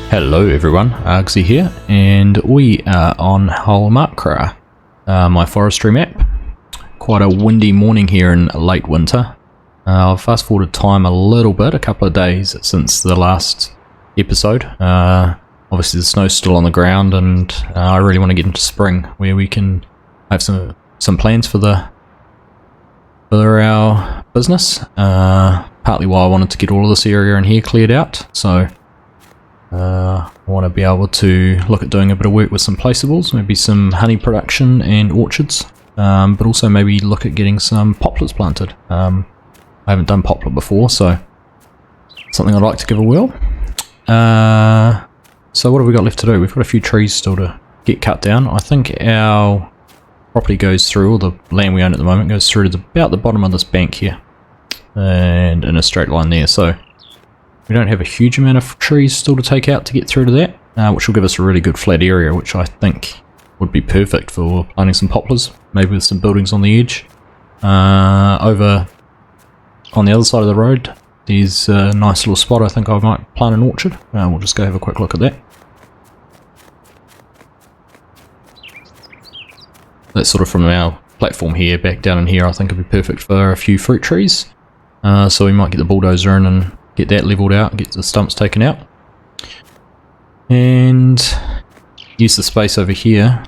Hello everyone, Argsy here, and we are on Holmakra, my forestry map. Quite a windy morning here in late winter. I've fast forwarded time a little bit, a couple of days since the last episode. Obviously the snow's still on the ground, and I really want to get into spring where we can have some plans for our business. Partly why I wanted to get all of this area in here cleared out, so I want to be able to look at doing a bit of work with some placeables, maybe some honey production and orchards, but also maybe look at getting some poplars planted. I haven't done poplar before, so something I'd like to give a whirl. So what have we got left to do? We've got a few trees still to get cut down. I think our property goes through, or the land we own at the moment goes through to about the bottom of this bank here, and in a straight line there, so we don't have a huge amount of trees still to take out to get through to that, which will give us a really good flat area, which I think would be perfect for planting some poplars, maybe with some buildings on the edge. Over on the other side of the road, there's a nice little spot I think I might plant an orchard. We'll just go have a quick look at that. That's sort of from our platform here, back down in here, I think it'd be perfect for a few fruit trees. So we might get the bulldozer in and get that leveled out, get the stumps taken out, and use the space over here,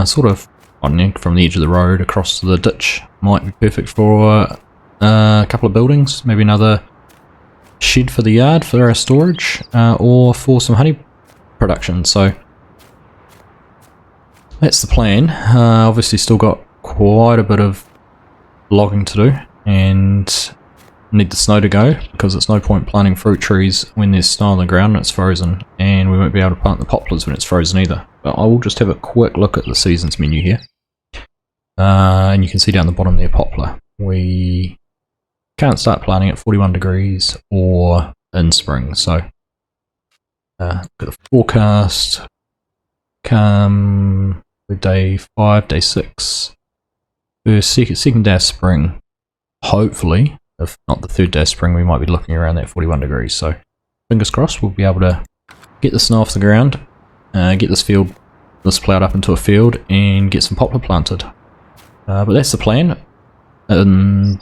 sort of from the edge of the road across to the ditch. Might be perfect for a couple of buildings, maybe another shed for the yard for our storage, or for some honey production. So that's the plan. Obviously still got quite a bit of logging to do, and need the snow to go, because it's no point planting fruit trees when there's snow on the ground and it's frozen, and we won't be able to plant the poplars when it's frozen either. But I will just have a quick look at the seasons menu here, and you can see down the bottom there, poplar. We can't start planting at 41 degrees or in spring, so look at the forecast. Come with day 5, day 6, second day of spring, hopefully. If not the third day of spring, we might be looking around that 41 degrees. So fingers crossed we'll be able to get the snow off the ground, get this ploughed up into a field, and get some poplar planted. But that's the plan. In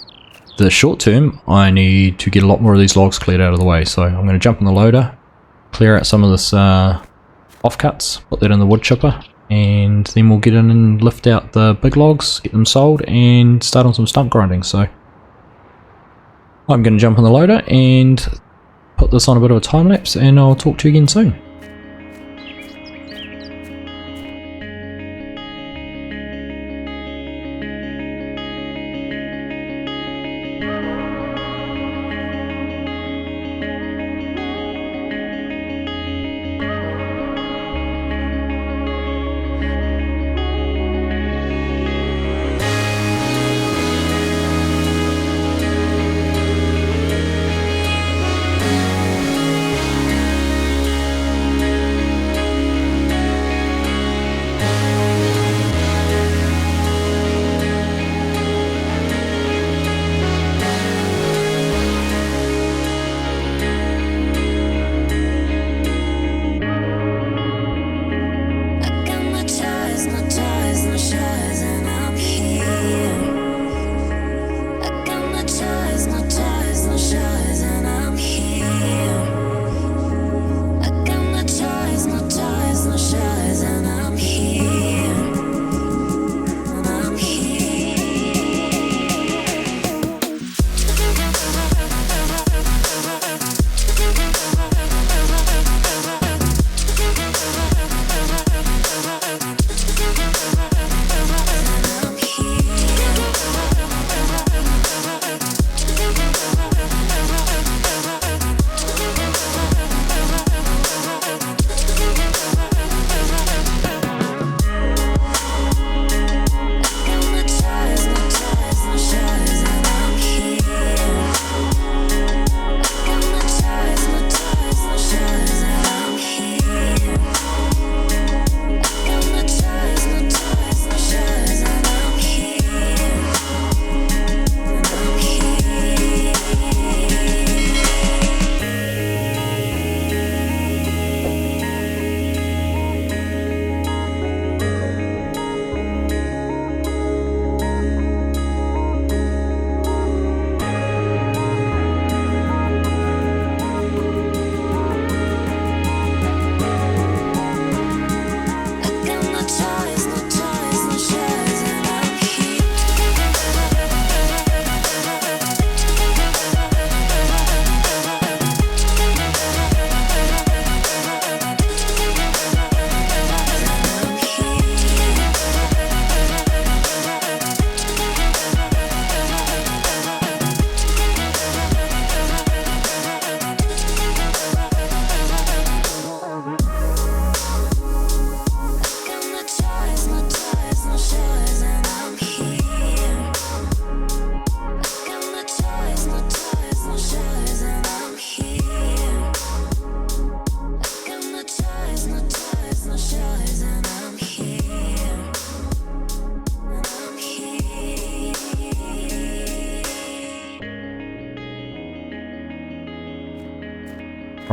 the short term, I need to get a lot more of these logs cleared out of the way. So I'm going to jump on the loader, clear out some of this offcuts, put that in the wood chipper, and then we'll get in and lift out the big logs, get them sold, and start on some stump grinding. So I'm going to jump on the loader and put this on a bit of a time lapse, and I'll talk to you again soon.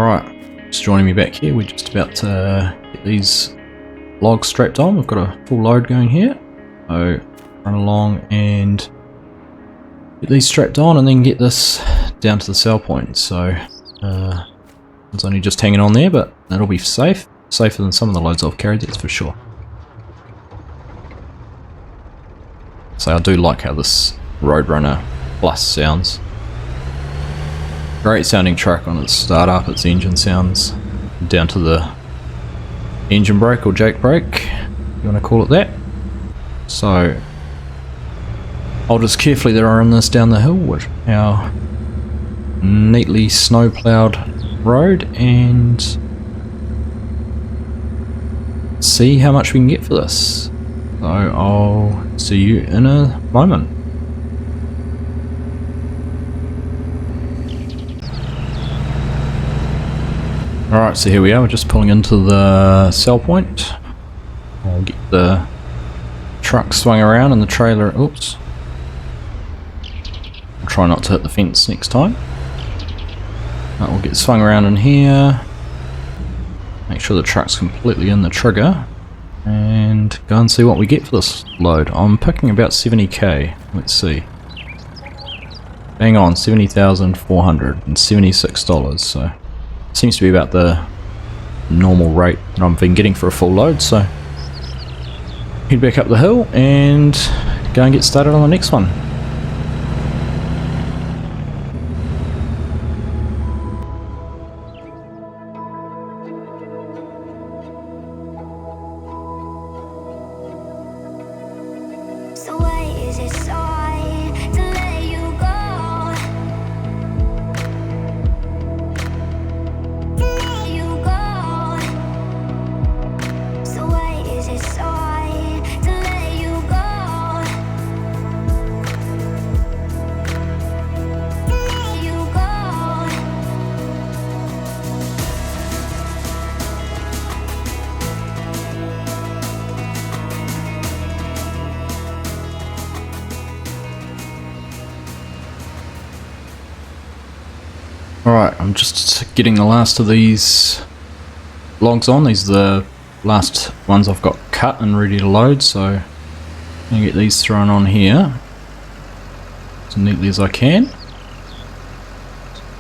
Alright, just joining me back here. We're just about to get these logs strapped on. We've got a full load going here. So run along and get these strapped on and then get this down to the sell point. So it's only just hanging on there, but that'll be safe. Safer than some of the loads I've carried, that's for sure. So I do like how this Roadrunner Plus sounds. Great sounding truck on its startup. Its engine sounds down to the engine brake or jake brake, you want to call it that. So I'll just carefully run this down the hill with our neatly snow ploughed road and see how much we can get for this. So I'll see you in a moment. Alright, so here we are, we're just pulling into the sell point. I'll get the truck swung around and the trailer, oops. I'll try not to hit the fence next time. We'll get swung around in here. Make sure the truck's completely in the trigger. And go and see what we get for this load. I'm picking about 70k, let's see. Bang on, $70,476, so seems to be about the normal rate that I've been getting for a full load, so head back up the hill and go and get started on the next one. So why is it so hard to let you go? To let you go. So why is it so hard to let you go? To let you go. Alright, I'm just getting the last of these logs on. These are the last ones I've got cut and ready to load, so I'm going to get these thrown on here as neatly as I can.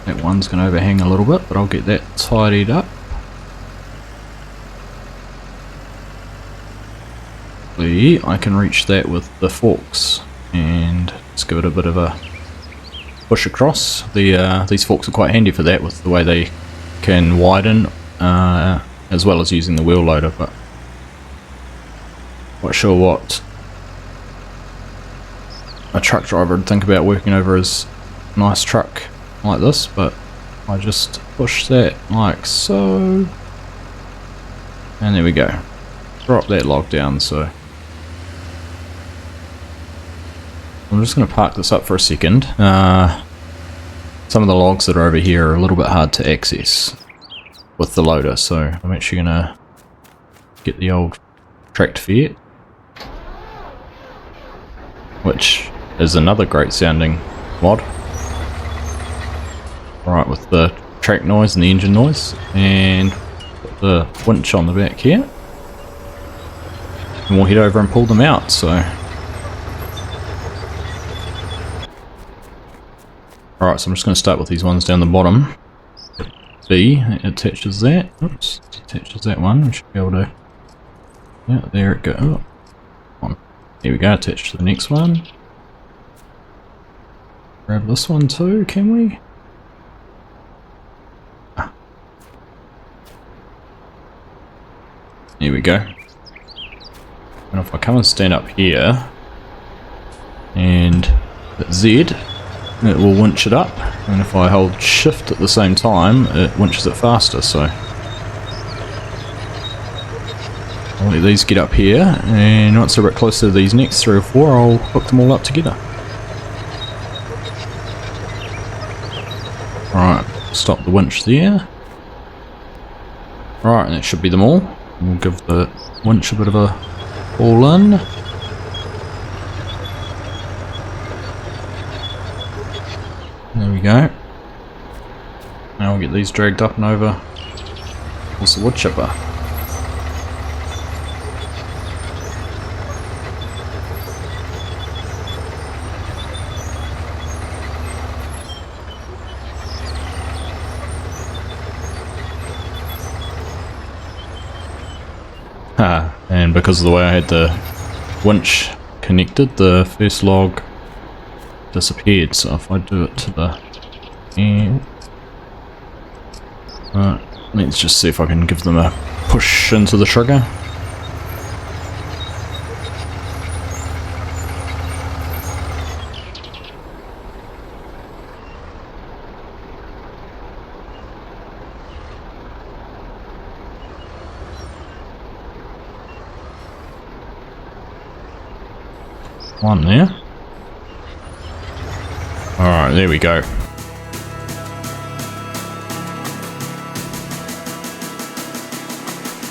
That one's going to overhang a little bit, but I'll get that tidied up. I can reach that with the forks and just give it a bit of a push across. These forks are quite handy for that, with the way they can widen as well as using the wheel loader, but not sure what a truck driver would think about working over his nice truck like this, but I just push that like so, and there we go. Drop that log down. So I'm just going to park this up for a second. Some of the logs that are over here are a little bit hard to access with the loader, so I'm actually going to get the old tracked Fiat, which is another great sounding mod. Right, with the track noise and the engine noise, and put the winch on the back here, and we'll head over and pull them out. So alright, so I'm just going to start with these ones down the bottom. B, it attaches that. Oops, it attaches that one. We should be able to. Yeah, there it goes. Oh, on. Here we go, attach to the next one. Grab this one too, can we? Ah. Here we go. And if I come and stand up here and hit Z, it will winch it up, and if I hold shift at the same time, it winches it faster. So I'll let these get up here, and once they're a bit closer to these next 3 or 4, I'll hook them all up together. Alright, stop the winch there. Alright, and that should be them all. We'll give the winch a bit of a pull in. There we go. Now we'll get these dragged up and over. What's the wood chipper? And because of the way I had the winch connected, the first log disappeared. So if I do it to the end, right, let's just see if I can give them a push into the trigger. One there. Alright, there we go.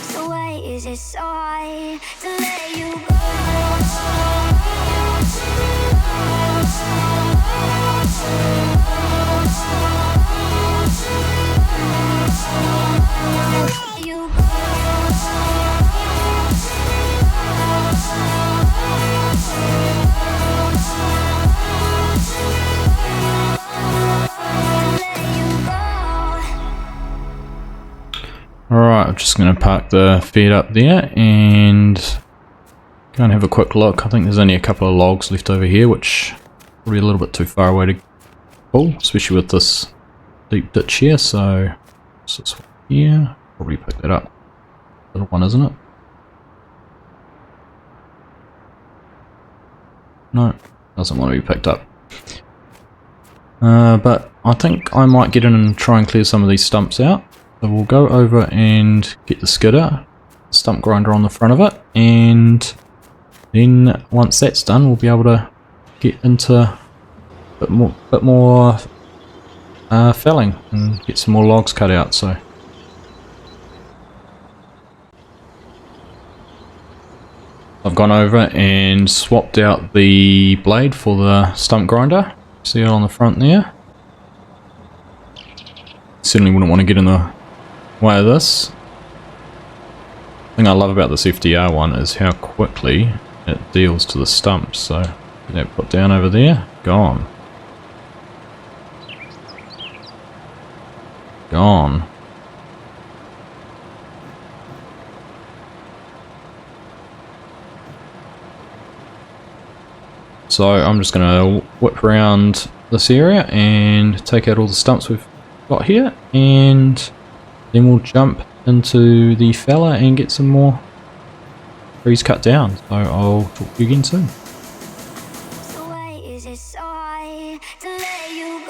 So why is it so hard to let you go? You Alright, I'm just going to park the feed up there and go and have a quick look. I think there's only a couple of logs left over here, which is probably a little bit too far away to pull, especially with this deep ditch here. So this one here, probably pick that up. Little one, isn't it? No, doesn't want to be picked up. But I think I might get in and try and clear some of these stumps out. So we'll go over and get the skidder, stump grinder on the front of it, and then once that's done we'll be able to get into a bit more felling and get some more logs cut out. So I've gone over and swapped out the blade for the stump grinder. See it on the front there? Certainly wouldn't want to get in the way of this. The thing I love about this FDR one is how quickly it deals to the stumps. So get that put down over there, gone. Gone. So I'm just going to whip around this area and take out all the stumps we've got here, and then we'll jump into the fella and get some more trees cut down. So I'll talk to you again soon. So why is it so hard to let you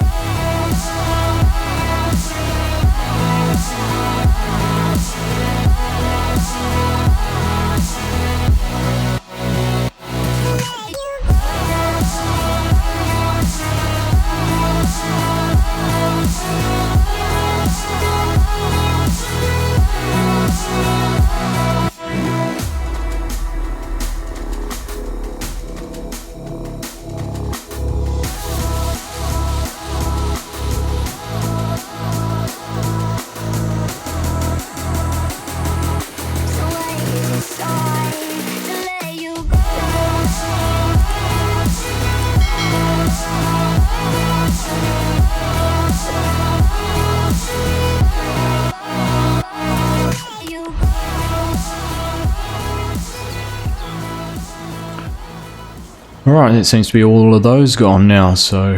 Alright, it seems to be all of those gone now, so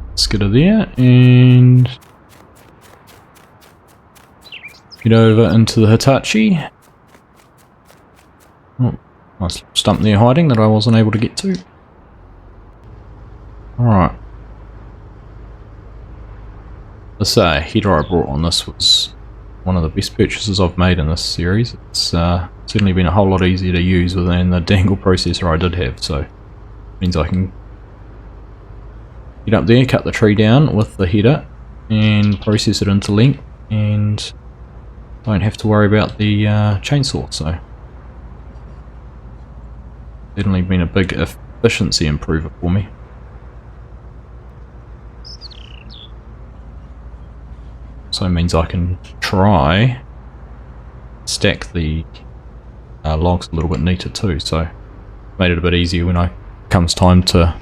let's get her there and get over into the Hitachi. Oh, nice stump there hiding that I wasn't able to get to. Alright. This header I brought on this was one of the best purchases I've made in this series. It's certainly been a whole lot easier to use within the dangle processor I did have, so it means I can get up there, cut the tree down with the header and process it into length, and don't have to worry about the chainsaw. So certainly been a big efficiency improver for me. also means I can try stack the logs a little bit neater too, so made it a bit easier when comes time to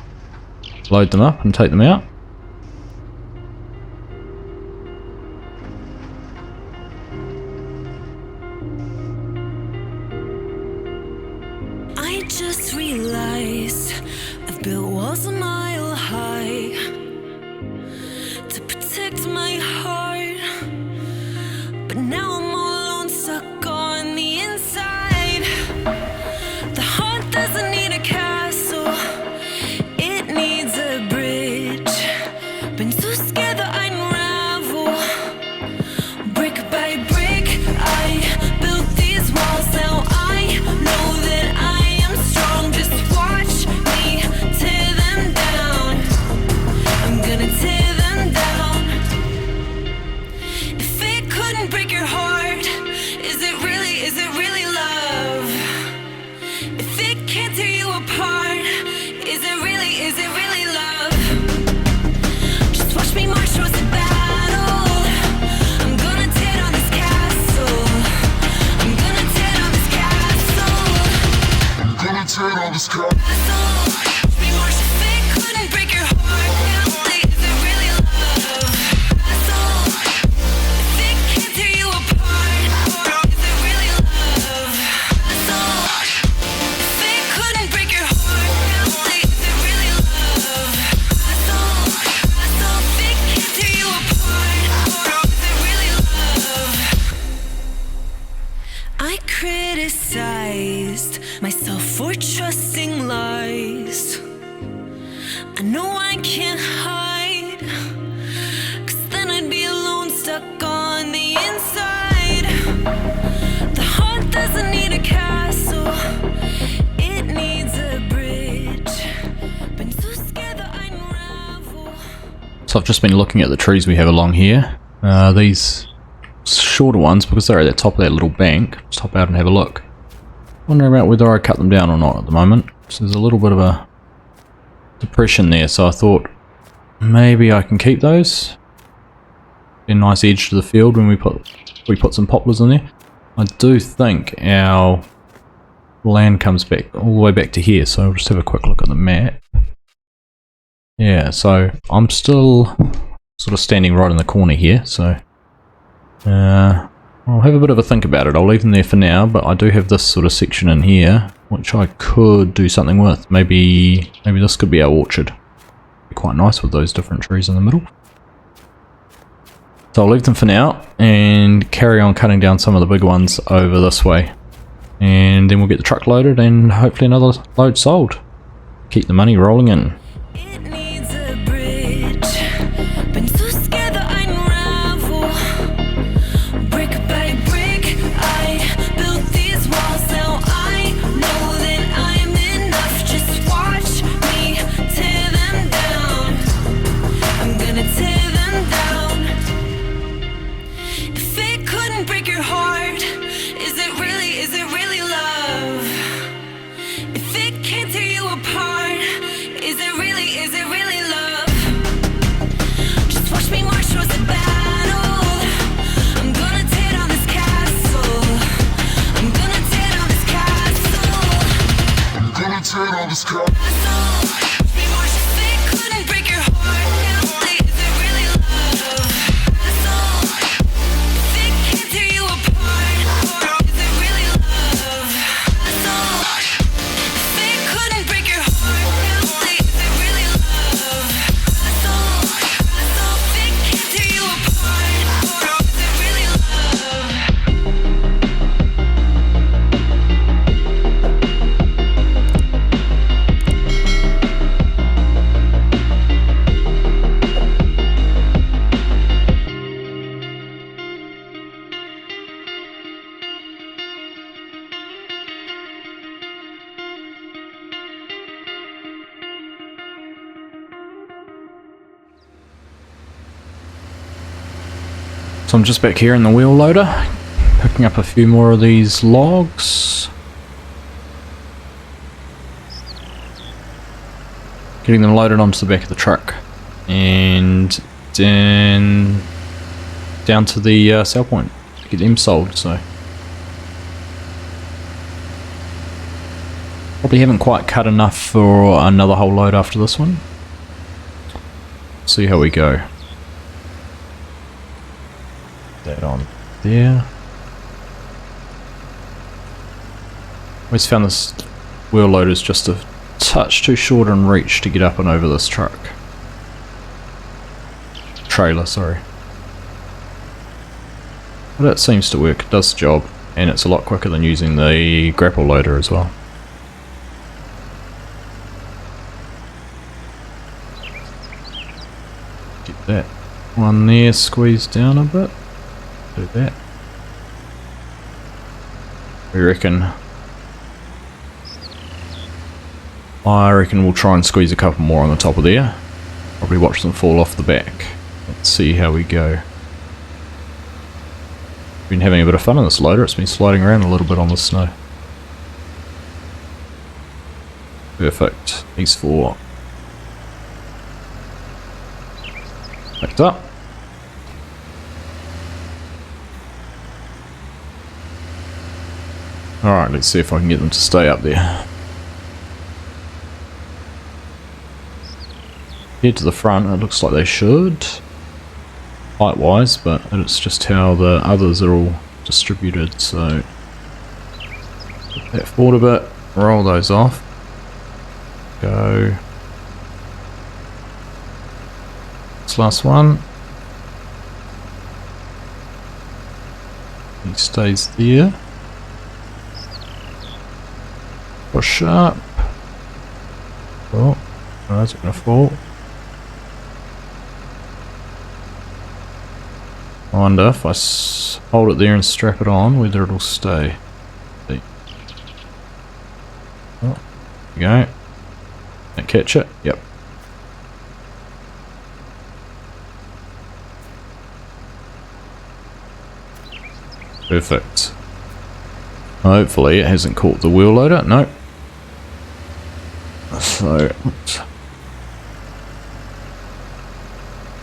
load them up and take them out. I just realized I've built walls a mile high to protect my heart, but now I'm all alone, stuck on the inside. The heart doesn't need a castle, it needs a bridge. Been so scared that I'd unravel. Brick by brick, I built these walls. Now I know that I am strong. Just watch me tear them down. I'm gonna tear them down. If it couldn't break your heart, is it really love? If it can't tear you apart, is it really love? Just watch me march towards the battle. I'm gonna tear down this castle. I'm gonna tear down this castle. I'm gonna tear down this castle. Watch me march. If it couldn't break your heart, is it really love? If it can't tear you apart, is it really love? If it couldn't break your heart, is it really love? If it can't tear you apart, is it really love? I criticized myself for trusting lies. I know I can't hide, 'cause then I'd be alone, stuck on the inside. The heart doesn't need a castle, it needs a bridge. Been so scared that I'd unravel. So I've just been looking at the trees we have along here. These shorter ones, because they're at the top of that little bank, just hop out and have a look. Wondering about whether I cut them down or not at the moment. So there's a little bit of a depression there, so I thought maybe I can keep those. Be a nice edge to the field when we put some poplars in there. I do think our land comes back all the way back to here, so I'll just have a quick look at the map. Yeah, so I'm still sort of standing right in the corner here, so I'll have a bit of a think about it. I'll leave them there for now, but I do have this sort of section in here which I could do something with. Maybe this could be our orchard. Be quite nice with those different trees in the middle. So I'll leave them for now and carry on cutting down some of the big ones over this way, and then we'll get the truck loaded and hopefully another load sold. Keep the money rolling in. It needs a bridge. Been so scared that I'd unravel. Brick by brick, I built these walls. Now I know that I'm enough. Just watch me tear them down. I'm gonna tear them down. If it couldn't break your heart, is it really love? If it can't tear you apart, is it really love? Just watch me march towards the battle. I'm gonna tear down this castle. I'm gonna tear down this castle. I'm gonna tear down this castle. Watch me march. If it couldn't break your heart, is it really love? If it can't tear you apart, is it really love? If it couldn't break your heart, is it really love? If it can't tear you apart, is it really love? So I'm just back here in the wheel loader, picking up a few more of these logs. Getting them loaded onto the back of the truck. And then down to the sell point to get them sold. So probably haven't quite cut enough for another whole load after this one. See how we go. That on there. Always found this wheel loader is just a touch too short in reach to get up and over this truck. Trailer, sorry. But it seems to work, it does the job, and it's a lot quicker than using the grapple loader as well. Get that one there squeezed down a bit. Do that. I reckon we'll try and squeeze a couple more on the top of there. Probably watch them fall off the back. Let's see how we go. Been having a bit of fun in this loader. It's been sliding around a little bit on the snow. Perfect. These four. Backed up. Alright, let's see if I can get them to stay up there. Head to the front, it looks like they should. Height wise, but it's just how the others are all distributed, so put that forward a bit, roll those off. Go. This last one. He stays there. Push up. Oh, that's gonna fall. I wonder if I hold it there and strap it on, whether it'll stay. See. Oh, there we go. That catch it? Yep. Perfect. Hopefully it hasn't caught the wheel loader. Nope. So,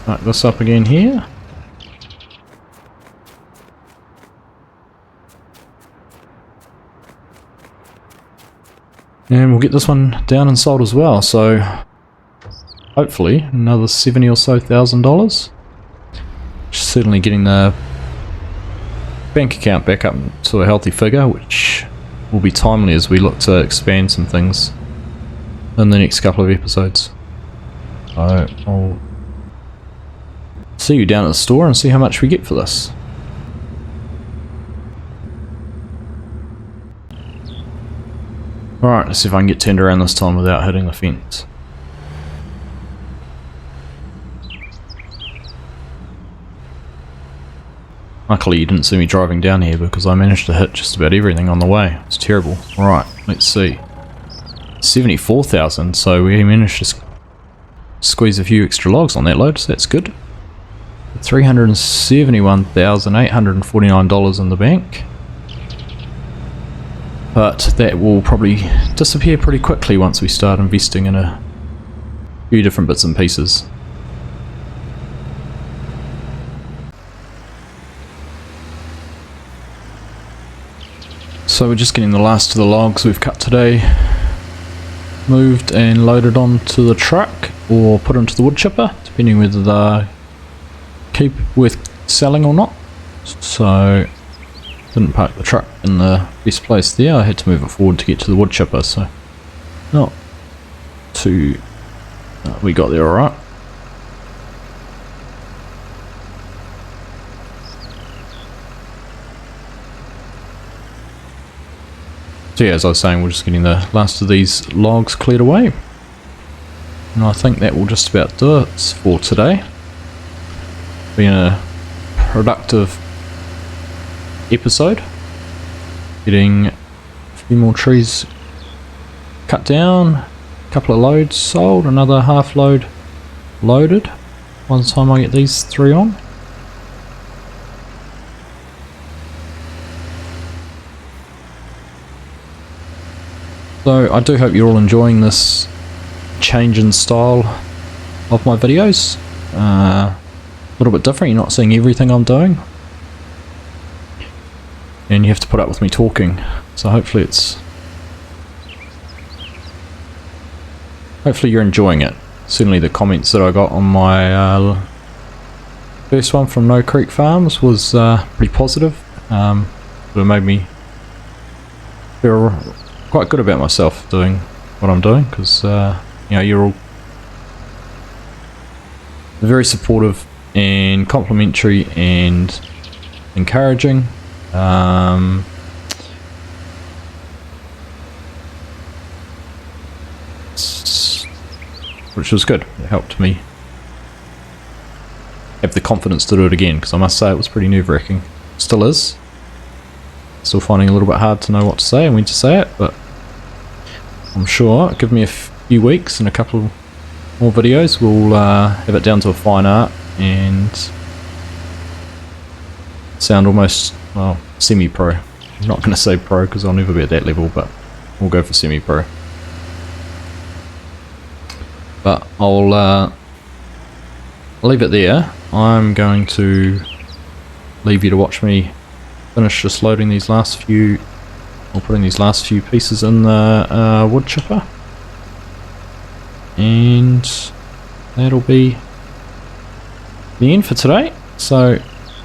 back this up again here. And we'll get this one down and sold as well, so hopefully another $70,000 or so. Certainly getting the bank account back up to a healthy figure, which will be timely as we look to expand some things in the next couple of episodes. So I'll see you down at the store and see how much we get for this. Alright, let's see if I can get turned around this time without hitting the fence. Luckily you didn't see me driving down here because I managed to hit just about everything on the way. It's terrible. Alright, let's see. 74,000, so we managed to squeeze a few extra logs on that load, so that's good. $371,849 in the bank. But that will probably disappear pretty quickly once we start investing in a few different bits and pieces. So we're just getting the last of the logs we've cut today moved and loaded onto the truck or put into the wood chipper, depending whether they're worth selling or not. So didn't park the truck in the best place there. I had to move it forward to get to the wood chipper, so not too we got there alright. So yeah, as I was saying, we're just getting the last of these logs cleared away, and I think that will just about do it for today. Been a productive episode, getting a few more trees cut down, a couple of loads sold, another half load loaded by the time I get these three on. So I do hope you're all enjoying this change in style of my videos. little bit different. You're not seeing everything I'm doing. And you have to put up with me talking. So hopefully you're enjoying it. Certainly the comments that I got on my first one from No Creek Farms was pretty positive. It made me feel quite good about myself doing what I'm doing, because you know, you're all very supportive and complimentary and encouraging. Which was good. It helped me have the confidence to do it again, because I must say it was pretty nerve-wracking. Still is. Still finding it a little bit hard to know what to say and when to say it, but I'm sure, give me a few weeks and a couple more videos, we'll have it down to a fine art and sound almost, well, semi-pro. I'm not going to say pro because I'll never be at that level, but we'll go for semi-pro. But I'll leave it there. I'm going to leave you to watch me finish just loading these last few, or putting these last few pieces in the wood chipper. And that'll be the end for today. So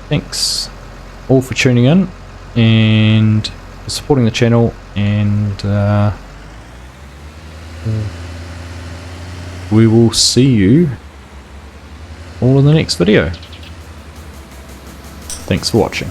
thanks all for tuning in and for supporting the channel, and we will see you all in the next video. Thanks for watching.